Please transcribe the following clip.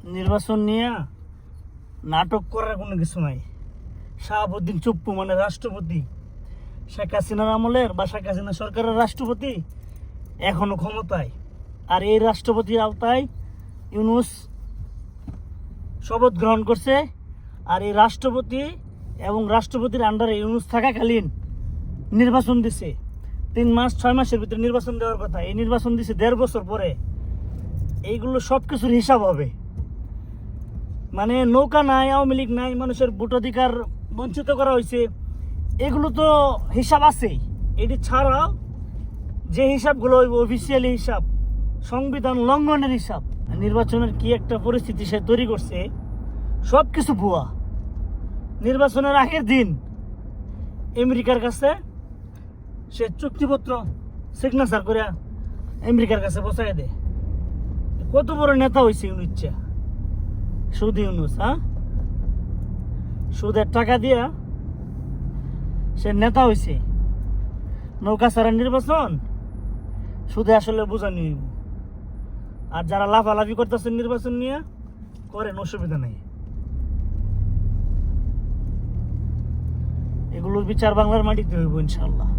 নির্বাচন নিয়ে নাটক করার কোনো কিছু নাই। শাহাবুদ্দিন চুপ্পু মানে রাষ্ট্রপতি, শেখ হাসিনার আমলের বা শেখ হাসিনা সরকারের রাষ্ট্রপতি এখনো ক্ষমতায়। আর এই রাষ্ট্রপতির আওতায় ইউনূস শপথ গ্রহণ করছে। আর এই রাষ্ট্রপতি এবং রাষ্ট্রপতির আন্ডারে ইউনূস থাকাকালীন নির্বাচন দিছে 3 মাস 6 মাসের ভিতরে নির্বাচন দেওয়ার কথা। এই নির্বাচন দিছে 1.5 বছর পরে। এইগুলো সব কিছুর হিসাব হবে। মানে নৌকা নাই, আওয়ামী লীগ নাই, মানুষের ভোটাধিকার বঞ্চিত করা হয়েছে, এগুলো তো হিসাব আছে। এটি ছাড়াও যে হিসাবগুলো অফিসিয়ালি হিসাব, সংবিধান লঙ্ঘনের হিসাব, নির্বাচনের কি একটা পরিস্থিতি সে তৈরি করছে, সব কিছু ভুয়া। নির্বাচনের আগের দিন আমেরিকার কাছে সে চুক্তিপত্র সিগনেচার করে আমেরিকার কাছে পৌঁছায় দেয়। কত বড় নেতা হয়েছে ইউনুস, সুদ ইউনুস। সুদের টাকা দিয়া সে নেতা হয়েছে। নৌকা ছাড়া নির্বাচন সুদে আসলে বোঝানি হইব। আর যারা লাফালাফি করতেছে নির্বাচন নিয়ে, করেন, অসুবিধা নেই। এগুলোর বিচার বাংলার মাটিতে হইব ইনশাল্লাহ।